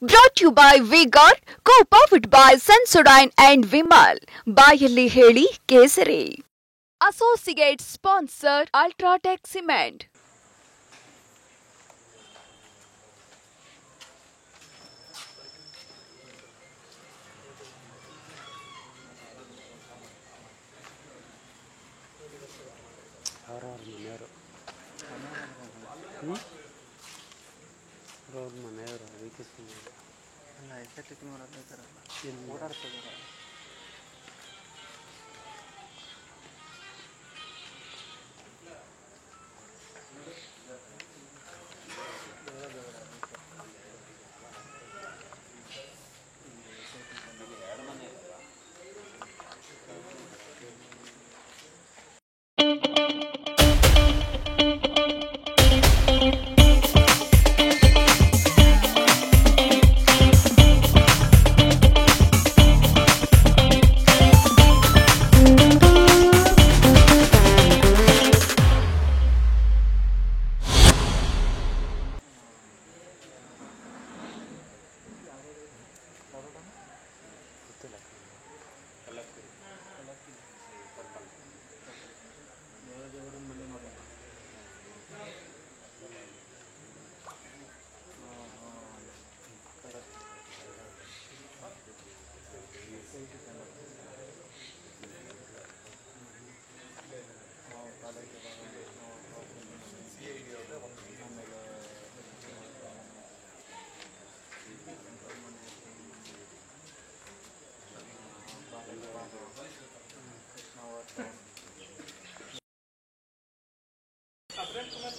Brought to you by V-Guard, co-powered by Sensodyne and Vimal. ಬಾಯಲ್ಲಿ ಹೇಳಿ ಕೇಸರಿ. Associate sponsor Ultratech Cement. Road ಮನೆಯವರು ಅದಕ್ಕೆ ಸುಮ್ಮನೆ ಅಲ್ಲ ಎಸ್ಟೆಟಿಕ್ ಮಾಡೋದು ಓಡಾಡ್ತಿದ್ದಾರೆ.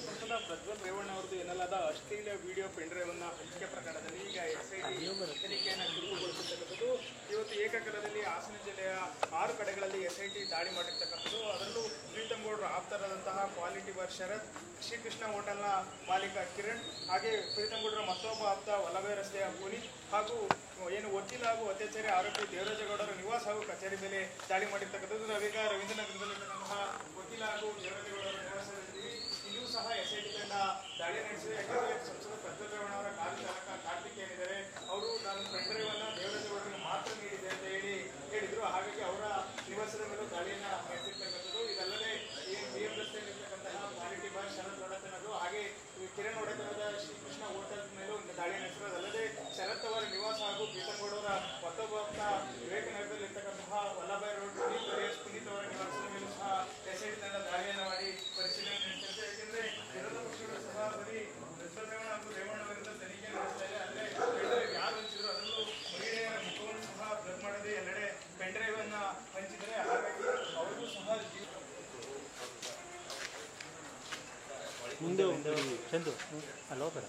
ಸಂಸದ ಪ್ರಜ್ವಲ್ ರೇವಣ್ಣ ಅವರದು ಎನ್ನಲಾದ ಅಶ್ಲೀಲ ವಿಡಿಯೋ ಪೆಂಡ್ರೈವ್ ಅನ್ನು ಹಂಚಿಕೆ ಪ್ರಕರಣದಲ್ಲಿ ಈಗ ಎಸ್ಐಟಿ ತನಿಖೆಯನ್ನು ಚುರುಕುಗೊಳಿಸಿರ್ತಕ್ಕಂಥದ್ದು. ಇವತ್ತು ಏಕಕಾಲದಲ್ಲಿ ಹಾಸನ ಜಿಲ್ಲೆಯ 6 ಕಡೆಗಳಲ್ಲಿ ಎಸ್ಐಟಿ ದಾಳಿ ಮಾಡಿರ್ತಕ್ಕಂಥದ್ದು. ಅದರಲ್ಲೂ ಪ್ರೀತಮ್ ಗೌಡ್ರ ಆಪ್ತರಾದಂತಹ ಕ್ವಾಲಿಟಿ ಬಾರ್ ಶರತ್, ಶ್ರೀಕೃಷ್ಣ ಹೋಟೆಲ್ನ ಮಾಲೀಕ ಕಿರಣ್, ಹಾಗೆ ಪ್ರೀತಮ್ ಗೌಡ್ರ ಮತ್ತೊಬ್ಬ ಆಪ್ತ ವಲ್ಲಭೆ ರಸ್ತೆಯ ಪುನೀತ್ ಹಾಗೂ ಏನು ವಕೀಲ ಹಾಗೂ ಅತ್ಯಾಚಾರಿ ಆರೋಪಿ ದೇವರಾಜೇಗೌಡರ ನಿವಾಸ ಹಾಗೂ ಕಚೇರಿ ಮೇಲೆ ದಾಳಿ ಮಾಡಿರ್ತಕ್ಕಂಥದ್ದು. ನಾವೀಗ ರವೀಂದ್ರನಗರದಲ್ಲಿರ್ತಕ್ಕಂತಹ ವಕೀಲ ಹಾಗೂ ದೇವರಾಜೇಗೌಡರ ನಿವಾಸದಲ್ಲಿ ಇಲ್ಲಿಯೂ ಸಹ ಎಸ್ಐಟಿ ತಂಡ ದಾಳಿ ನಡೆಸಿದೆ. ಯಾಕಂದರೆ ಸಂಸದ ಪ್ರಜ್ವಲ್ ರೇವಣ್ಣ ಅವರ ಕಾರು ಚಾಲಕ ಕಾರ್ತಿಕ್ ಏನಿದ್ದಾರೆ ಅವರು ನಾನು ಪೆಂಡ್ರೈವ್ ಅನ್ನು ದೇವರಾಜೇಗೌಡರಿಗೆ ಮಾತ್ರ ನೀಡಿದೆ ಅಂತ ಹೇಳಿದ್ರು. ಹಾಗಾಗಿ ಅವರ ನಿವಾಸದ ಮೇಲೂ ದಾಳಿಯನ್ನು ನಡೆಸಿರ್ತಕ್ಕಂಥದ್ದು. ಇದಲ್ಲದೆ ಈ BM ರಸ್ತೆಯಲ್ಲಿರ್ತಕ್ಕಂತಹ ಕ್ವಾಲಿಟಿ ಬಾರ್ ಶರತ್ ಒಡೆತನದ್ದು ಹಾಗೆ ಕಿರಣ್ ಒಡೆತನದ ಶ್ರೀಕೃಷ್ಣ ಹೋಟೆಲ್ ಮೇಲೂ ದಾಳಿ ನಡೆಸಿರೋದಲ್ಲದೆ ಶರತ್ ಅವರ ನಿವಾಸ ಹಾಗೂ ಪ್ರೀತಮ್ ಗೌಡರ ಮತ್ತೊಬ್ಬ ವಿವೇಕನಗರದಲ್ಲಿರ್ತಕ್ಕಂತಹ ವಲ್ಲಭಾಯ್ ರೋಡ್ ಪುನೀತ್ ಅವರ ನಿವಾಸದ ಮೇಲೂ ಸಹ ಎಸ್ಐಟಿ ತಂಡ ದಾಳಿಯನ್ನು ಮಾಡಿ ಪರಿಶೀಲನೆ ನಡೆಸಿದೆ. ಯಾಕೆಂದ್ರೆ ವಿರೋಧ ಪಕ್ಷಗಳು ಸಹ ಬರೀ ಪ್ರಜ್ವಲ್ ರೇವಣ್ಣ ಹಾಗೂ ರೇವಣ್ಣ ವಿರುದ್ಧ ತನಿಖೆ ನಡೆಸ್ತಾ ಇದೆ. ಅಂದ್ರೆ ಪೆಂಡ್ರೈವ್ ಯಾರು ಹಂಚಿದ್ರು ಅದರಲ್ಲೂ ಮಹಿಳೆಯರ ಮುಖವನ್ನು ಸಹ ಬ್ಲರ್ ಮಾಡದೆ ಎಲ್ಲೆಡೆ ಪೆಂಡ್ರೈವ್ ಅನ್ನ ಹಂಚಿದರೆ. ಹಾಗಾಗಿ ಅವರಿಗೂ ಸಹ ಮುಂದೆ ಚಂದು ಅಲ್ಲಿ ಹೋಗ್ಬೇಡ.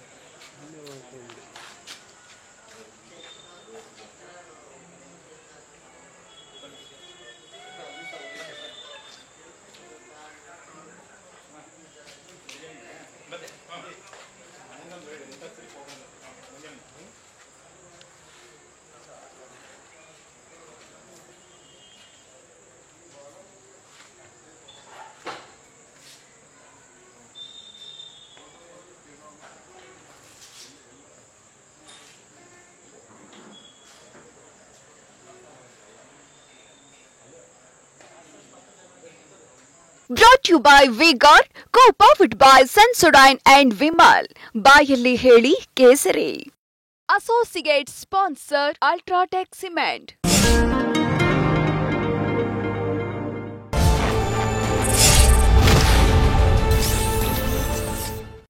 Brought to you by V-Guard, co-powered by Sensodyne and Vimal. ಬಾಯಲ್ಲಿ ಹೇಳಿ ಕೇಸರಿ. Associate sponsor Ultratech Cement.